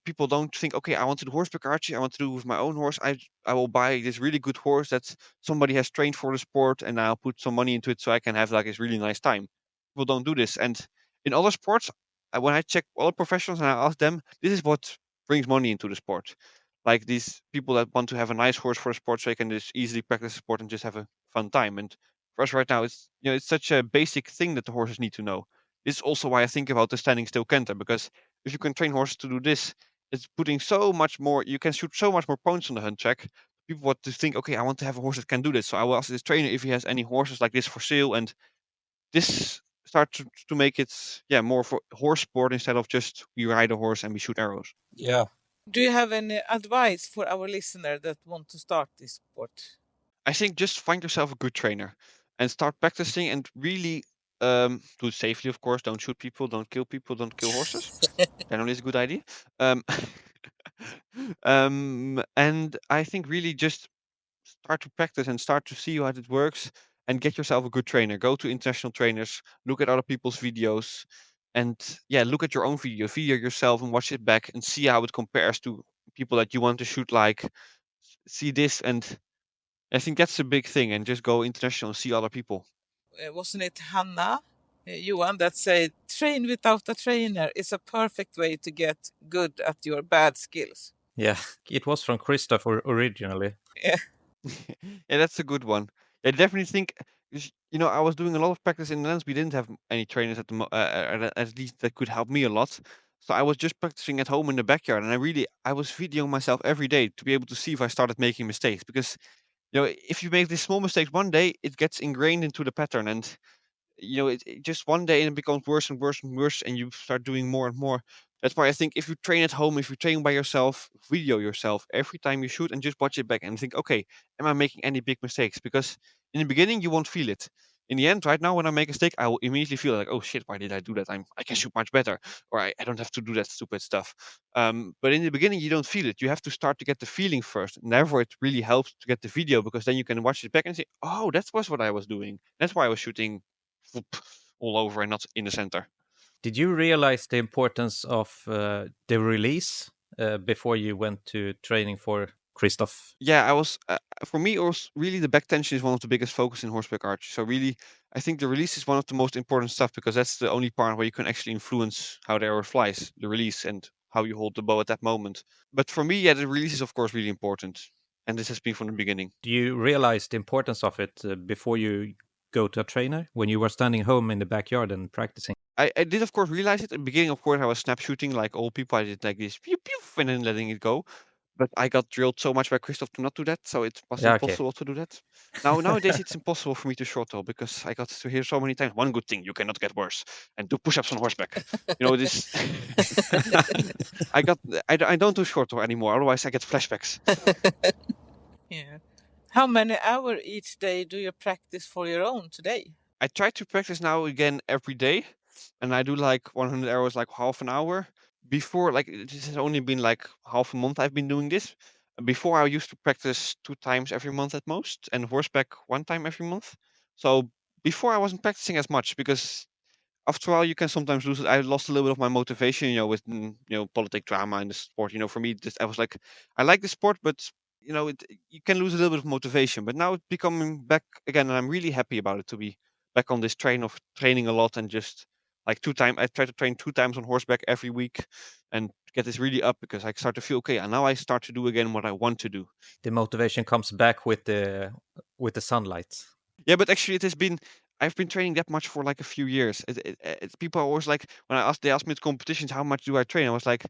C: People don't think, okay, I want to do horseback archery. I want to do it with my own horse. I will buy this really good horse that somebody has trained for the sport, and I'll put some money into it so I can have like this really nice time. People don't do this, and in other sports, when I check other professionals and I ask them, this is what brings money into the sport. Like these people that want to have a nice horse for the sport, so they can just easily practice the sport and just have a fun time. And for us right now, it's such a basic thing that the horses need to know. This is also why I think about the standing still canter because if you can train horses to do this, it's putting so much more. You can shoot so much more points on the hunt track. People want to think, okay, I want to have a horse that can do this. So I will ask this trainer if he has any horses like this for sale, and this start to make it more for horse sport instead of just we ride a horse and we shoot arrows.
B: Yeah.
A: Do you have any advice for our listener that want to start this sport?
C: I think just find yourself a good trainer and start practicing and really do it safely, of course. Don't shoot people, don't kill horses. Generally, is a good idea. Um, and I think really just start to practice and start to see how it works and get yourself a good trainer. Go to international trainers, look at other people's videos, and look at your own video yourself and watch it back and see how it compares to people that you want to shoot like. See this, and I think that's a big thing. And just go international and see other people.
A: wasn't it Hannah, Johan, that said, train without a trainer is a perfect way to get good at your bad skills.
B: Yeah, it was from Christopher originally.
A: Yeah.
C: Yeah, that's a good one. I definitely think, I was doing a lot of practice in the Netherlands. We didn't have any trainers at least that could help me a lot. So I was just practicing at home in the backyard, and I was videoing myself every day to be able to see if I started making mistakes. Because if you make these small mistakes one day, it gets ingrained into the pattern, and it just one day it becomes worse and worse and worse, and you start doing more and more. That's why I think if you train at home, if you train by yourself, video yourself every time you shoot and just watch it back and think, okay, am I making any big mistakes? Because in the beginning you won't feel it. In the end, right now, when I make a mistake, I will immediately feel like, oh shit, why did I do that? I can shoot much better, or I don't have to do that stupid stuff. But in the beginning, you don't feel it. You have to start to get the feeling first. And therefore, it really helps to get the video because then you can watch it back and say, oh, that was what I was doing. That's why I was shooting all over and not in the center.
B: Did you realize the importance of the release before you went to training for Christoph?
C: Yeah, I was. For me, it was really the back tension is one of the biggest focus in horseback archery. So really, I think the release is one of the most important stuff because that's the only part where you can actually influence how the arrow flies, the release, and how you hold the bow at that moment. But for me, yeah, the release is of course really important, and this has been from the beginning.
B: Do you realize the importance of it before you go to a trainer when you were standing home in the backyard and practicing?
C: I did of course realize it at the beginning. Of course, I was snap shooting like all people. I did like this pew pew and then letting it go. But I got drilled so much by Christoph to not do that, so it was
B: Yeah, okay.
C: impossible to do that. Nowadays it's impossible for me to short throw because I got to hear so many times, one good thing, you cannot get worse, and do push-ups on horseback. This. I don't do short throw anymore, otherwise I get flashbacks.
A: Yeah. How many hours each day do you practice for your own today?
C: I try to practice now again every day, and I do like 100 hours, like half an hour. Before, like this has only been like half a month I've been doing this. Before I used to practice 2 times every month at most, and horseback 1 time every month. So before I wasn't practicing as much because after all you can sometimes lose it. I lost a little bit of my motivation, with politic drama in the sport. For me, I was like, I like the sport, but you can lose a little bit of motivation. But now it's becoming back again, and I'm really happy about it to be back on this train of training a lot and just like 2 times. I try to train 2 times on horseback every week and get this really up because I start to feel okay. And now I start to do again what I want to do.
B: The motivation comes back with the sunlight.
C: Yeah, but actually, I've been training that much for like a few years. People are always like, when they ask me at competitions, how much do I train? I was like,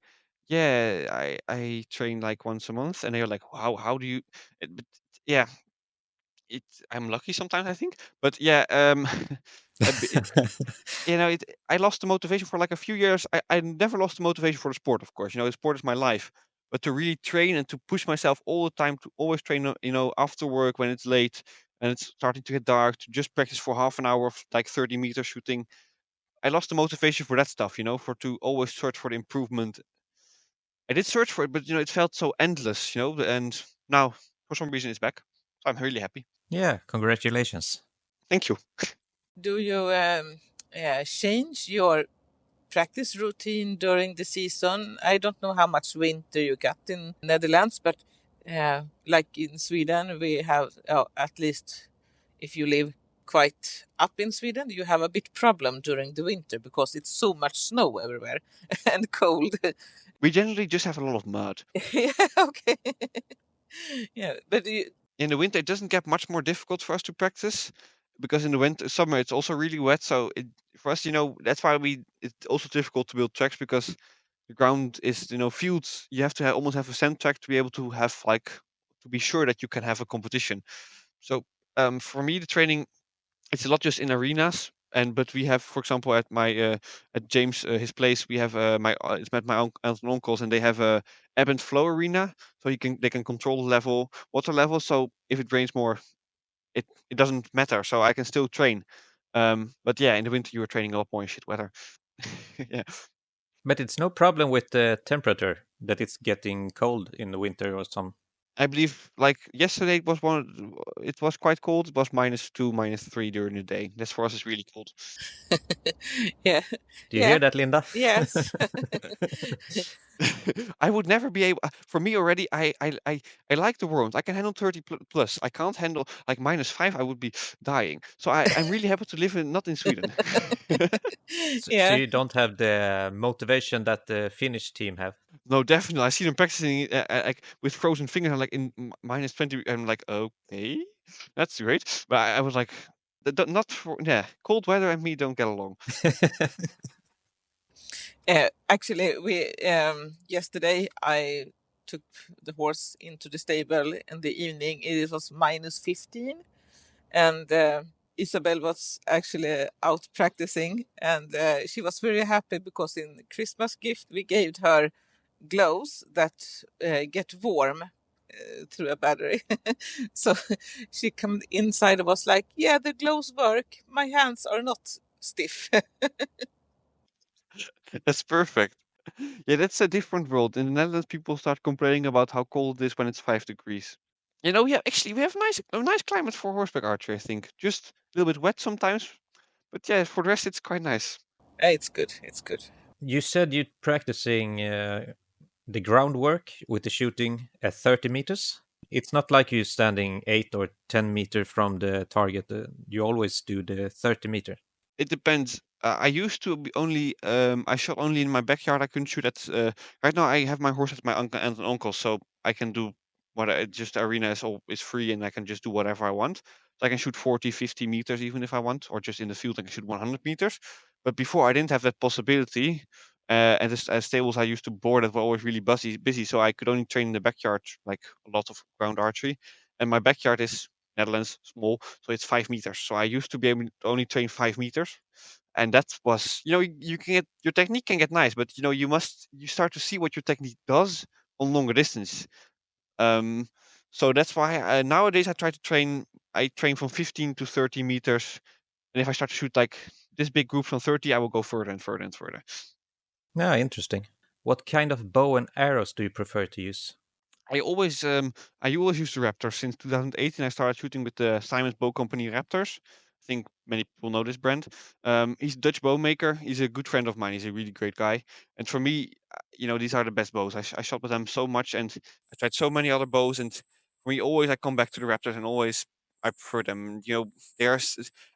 C: yeah, I train like once a month, and they're like, how do you? But yeah, I'm lucky sometimes, I think. But yeah, a bit- I lost the motivation for like a few years. I never lost the motivation for the sport, of course. The sport is my life. But to really train and to push myself all the time, to always train, after work when it's late and it's starting to get dark, to just practice for half an hour of like 30-meter shooting. I lost the motivation for that stuff, for to always search for the improvement. I did search for it, but it felt so endless, and now for some reason it's back. So I'm really happy.
B: Yeah, congratulations.
C: Thank you.
A: Do you change your practice routine during the season? I don't know how much winter you got in Netherlands, but like in Sweden, we have at least if you live quite up in Sweden, you have a bit problem during the winter because it's so much snow everywhere and cold.
C: We generally just have a lot of mud.
A: Yeah, okay. Yeah, but
C: In the winter, it doesn't get much more difficult for us to practice because in the summer, it's also really wet. So for us, that's why it's also difficult to build tracks because the ground is, fields. You have to almost have a sand track to be able to have to be sure that you can have a competition. So for me, the training, it's a lot just in arenas. But we have, for example, at my at James his place, we have it's met my aunts and uncles, and they have a ebb and flow arena, so they can control the water level. So if it rains more, it doesn't matter. So I can still train. But yeah, in the winter you are training a lot more in shit weather. Yeah.
B: But it's no problem with the temperature that it's getting cold in the winter or some.
C: I believe like yesterday it was quite cold. It was -2, -3 during the day. That's for us is really cold.
A: yeah.
B: Do you hear that, Linda?
A: Yes.
C: I would never be able. For me already, I like the warmth. I can handle 30 plus. I can't handle like -5. I would be dying. So I'm really happy to live in not in Sweden.
B: So
A: Yeah.
B: you don't have the motivation that the Finnish team have.
C: No, definitely. I see them practicing like with frozen fingers. I'm like in -20. I'm like, okay, that's great. But I was like, not for yeah. Cold weather and me don't get along.
A: Actually, we yesterday I took the horse into the stable in the evening. It was -15, and Isabel was actually out practicing, and she was very happy because in Christmas gift we gave her gloves that get warm through a battery. So she come inside and was like, "Yeah, the gloves work. My hands are not stiff."
C: That's perfect. Yeah, that's a different world. In the Netherlands, people start complaining about how cold it is when it's 5 degrees. Yeah, actually, we have a nice climate for horseback archery. I think just a little bit wet sometimes, but yeah, for the rest, it's quite nice.
A: It's good. It's good.
B: You said you're practicing the groundwork with the shooting at 30 meters. It's not like you're standing 8 or 10 meter from the target. You always do the 30 meter.
C: It depends. I used to be only I shot only in my backyard. I couldn't shoot at. Right now, I have my horse at my uncle and an uncle, so I can do just the arena is free, and I can just do whatever I want. So I can shoot 40, 50 meters even if I want, or just in the field I can shoot 100 meters. But before I didn't have that possibility, and the stables I used to board that were always really busy, so I could only train in the backyard, like a lot of ground archery. And my backyard is Netherlands, small, so it's 5 meters. So I used to be able to only train 5 meters, and that was, you can get your technique can get nice, but you start to see what your technique does on longer distance. Um, so that's why nowadays I try to train. I train from 15 to 30 meters, and if I start to shoot like this big group from 30, I will go further and further and further.
B: Yeah, interesting. What kind of bow and arrows do you prefer to use?
C: I always use the Raptor. Since 2018, I started shooting with the Simon's Bow Company Raptors. I think many people know this brand. He's a Dutch bow maker. He's a good friend of mine. He's a really great guy. And for me, these are the best bows. I shot with them so much, and I tried so many other bows. And for me, always I come back to the Raptors, and always I prefer them. They are,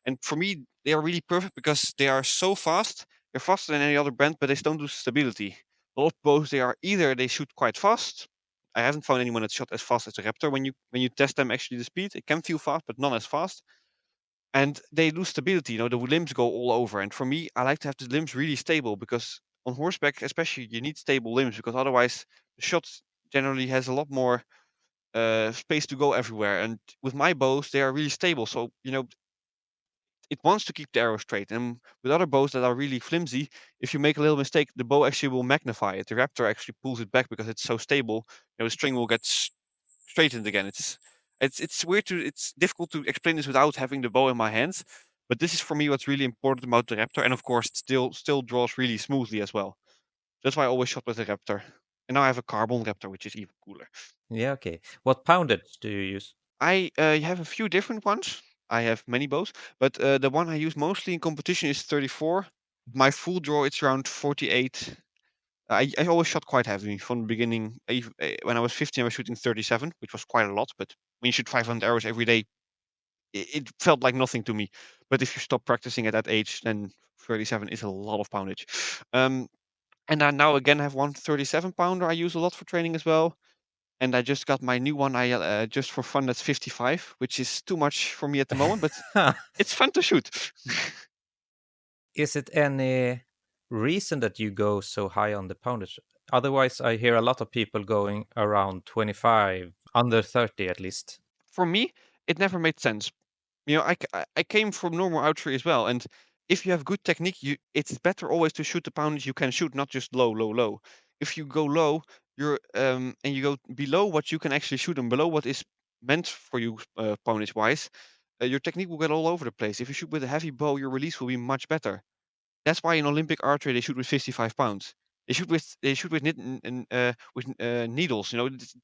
C: and for me, they are really perfect because they are so fast. They're faster than any other brand, but they don't do stability. A lot of bows, they are either they shoot quite fast. I haven't found anyone that shot as fast as a Raptor. When you test them, actually the speed, it can feel fast, but not as fast. And they lose stability. The limbs go all over. And for me, I like to have the limbs really stable because on horseback, especially, you need stable limbs because otherwise the shot generally has a lot more space to go everywhere. And with my bows, they are really stable. So it wants to keep the arrow straight. And with other bows that are really flimsy, if you make a little mistake, the bow actually will magnify it. The Raptor actually pulls it back because it's so stable. The string will get straightened again. It's weird it's difficult to explain this without having the bow in my hands. But this is for me what's really important about the Raptor, and of course it still draws really smoothly as well. That's why I always shot with the Raptor. And now I have a carbon Raptor, which is even cooler.
B: Yeah, okay. What poundage do you use?
C: I have a few different ones. I have many bows, but the one I use mostly in competition is 34. My full draw it's around 48. I always shot quite heavily from the beginning. When I was 15, I was shooting 37, which was quite a lot. But when you shoot 500 arrows every day, it felt like nothing to me. But if you stop practicing at that age, then 37 is a lot of poundage. Um, and I now again have one 37 pounder I use a lot for training as well. And I just got my new one. I just for fun that's 55, which is too much for me at the moment, but it's fun to shoot.
B: Is it any reason that you go so high on the poundage? Otherwise, I hear a lot of people going around 25, under 30 at least.
C: For me, it never made sense. I came from normal archery as well, and if you have good technique, it's better always to shoot the poundage you can shoot, not just low, low, low. If you go low, and you go below what you can actually shoot and below what is meant for you poundage wise, your technique will get all over the place. If you shoot with a heavy bow, your release will be much better. That's why in Olympic archery they shoot with 55 pounds. They shoot with needles.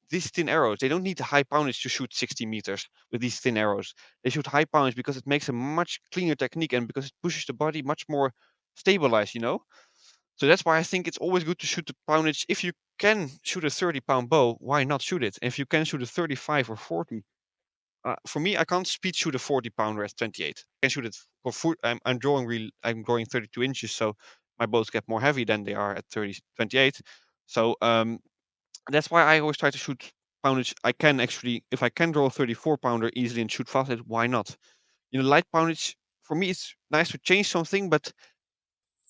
C: These thin arrows. They don't need the high poundage to shoot 60 meters with these thin arrows. They shoot high poundage because it makes a much cleaner technique and because it pushes the body much more stabilized. So that's why I think it's always good to shoot the poundage if you can shoot a 30-pound bow, why not shoot it? If you can shoot a 35 or 40, for me, I can't speed shoot a 40-pounder at 28. I can shoot it for foot. I'm growing 32 inches, so my bows get more heavy than they are at 28. So that's why I always try to shoot poundage. I can actually, if I can draw a 34-pounder easily and shoot fast, why not? Light poundage for me, it's nice to change something, but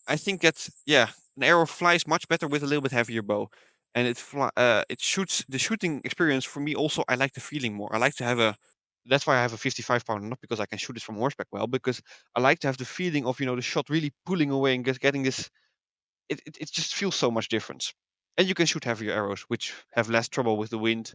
C: I think that an arrow flies much better with a little bit heavier bow, and it shoots. The shooting experience for me also, I like the feeling more. I like to have a. That's why I have a 55-pounder, not because I can shoot it from horseback well, because I like to have the feeling of the shot really pulling away and just getting this. It just feels so much different, and you can shoot heavier arrows, which have less trouble with the wind.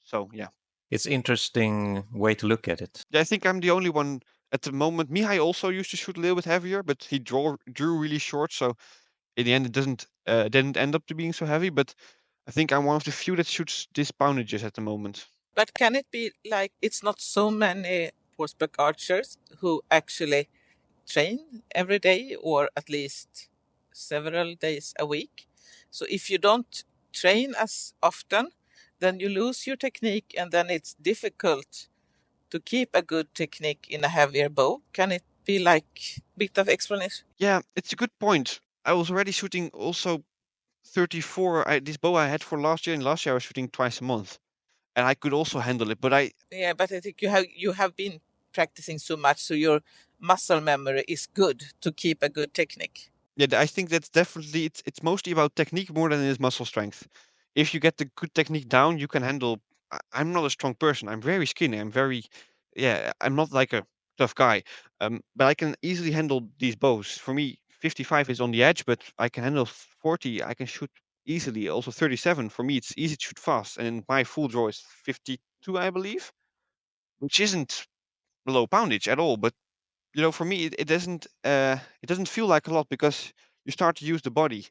C: So yeah.
B: It's interesting way to look at it.
C: Yeah, I think I'm the only one at the moment. Mihai also used to shoot a little bit heavier, but he drew really short, so in the end it didn't end up to being so heavy. But I think I'm one of the few that shoots these poundages at the moment.
A: But can it be like it's not so many horseback archers who actually train every day or at least several days a week? So if you don't train as often, then you lose your technique and then it's difficult to keep a good technique in a heavier bow. Can it be like a bit of explanation?
C: Yeah, it's a good point. I was already shooting also 34. This bow I had for last year, and last year I was shooting twice a month, and I could also handle it. But
A: Yeah, but I think you have been practicing so much, so your muscle memory is good to keep a good technique.
C: I think that's definitely it's mostly about technique more than it is muscle strength. If you get the good technique down, you can handle. I'm not a strong person. I'm very skinny. I'm not like a tough guy. But I can easily handle these bows. For me, 55 is on the edge, but I can handle 40. I can shoot easily. Also 37. For me, it's easy to shoot fast. And my full draw is 52, I believe, which isn't low poundage at all. But for me, it doesn't feel like a lot because you start to use the body,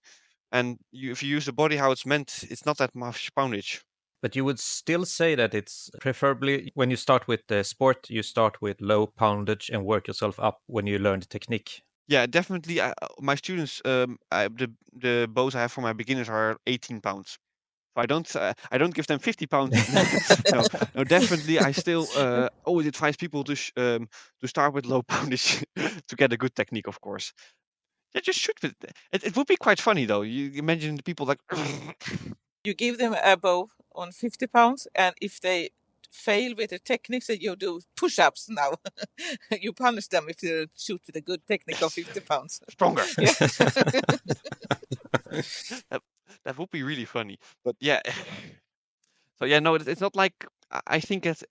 C: and if you use the body how it's meant, it's not that much poundage.
B: But you would still say that it's preferably when you start with the sport, you start with low poundage and work yourself up when you learn the technique.
C: Yeah, definitely. My students, the bows I have for my beginners are 18 pounds. So I don't give them 50 pounds. No, no, definitely. I still always advise people to start with low poundage to get a good technique, of course. Yeah, just shoot with it. It would be quite funny though. You imagine the people like.
A: You give them a bow on 50 pounds, and if they fail with the techniques, that you do push-ups now. You punish them if they shoot with a good technique of 50 pounds.
C: Stronger.
A: Yeah.
C: That would be really funny. But yeah. So yeah, no, it's not like I think that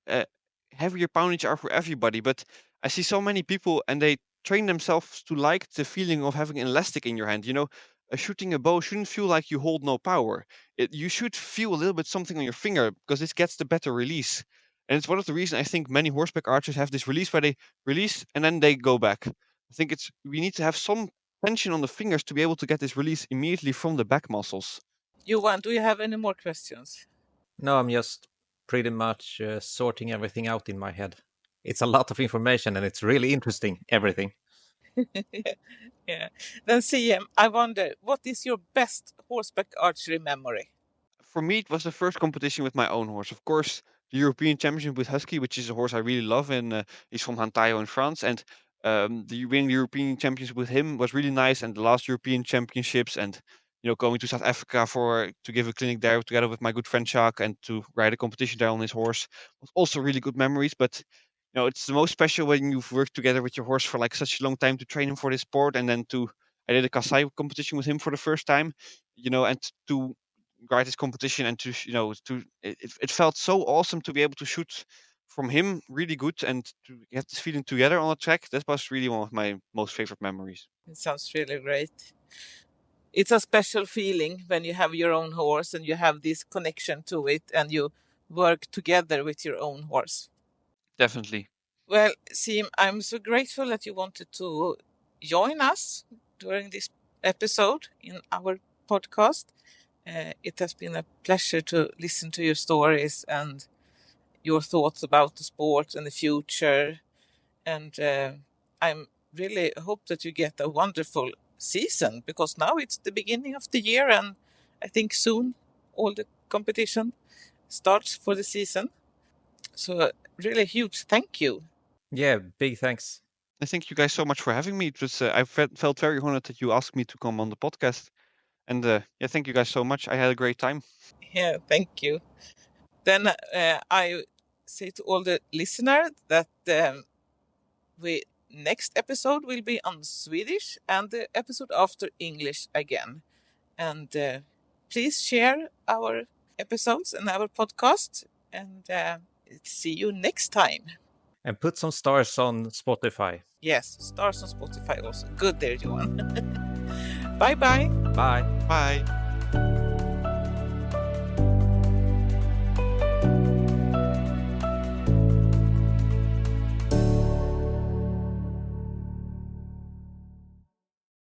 C: heavier poundage are for everybody. But I see so many people and they train themselves to like the feeling of having an elastic in your hand. Shooting a bow shouldn't feel like you hold no power. You should feel a little bit something on your finger because this gets the better release. And it's one of the reasons I think many horseback archers have this release where they release and then they go back. I think we need to have some tension on the fingers to be able to get this release immediately from the back muscles.
A: Johan, do you have any more questions?
B: No, I'm just pretty much sorting everything out in my head. It's a lot of information and it's really interesting, everything.
A: Yeah. Then Siem, I wonder, what is your best horseback archery memory?
C: For me, it was the first competition with my own horse. Of course, the European Championship with Husky, which is a horse I really love, and he's from Hantayo in France. And winning the European Championship with him was really nice. And the last European Championships, and going to South Africa to give a clinic there together with my good friend Jacques, and to ride a competition there on his horse was also really good memories. But it's the most special when you've worked together with your horse for like such a long time to train him for this sport, and then I did a Kasai competition with him for the first time, and to ride this competition and it felt so awesome to be able to shoot from him really good and to get this feeling together on the track. That was really one of my most favorite memories.
A: It sounds really great. It's a special feeling when you have your own horse and you have this connection to it and you work together with your own horse.
C: Definitely.
A: Well, Siem, I'm so grateful that you wanted to join us during this episode in our podcast. It has been a pleasure to listen to your stories and your thoughts about the sport and the future. And I'm really hope that you get a wonderful season because now it's the beginning of the year and I think soon all the competition starts for the season. So really huge thank you.
B: Yeah, big thanks.
C: And thank you guys so much for having me. It was I felt very honored that you asked me to come on the podcast. And yeah, thank you guys so much. I had a great time.
A: Yeah, thank you. Then I say to all the listeners that next episode will be on Swedish and the episode after English again. And please share our episodes and our podcast. And see you next time.
B: And put some stars on Spotify.
A: Yes, stars on Spotify also. Good there, Johan. Bye-bye.
B: Bye.
C: Bye.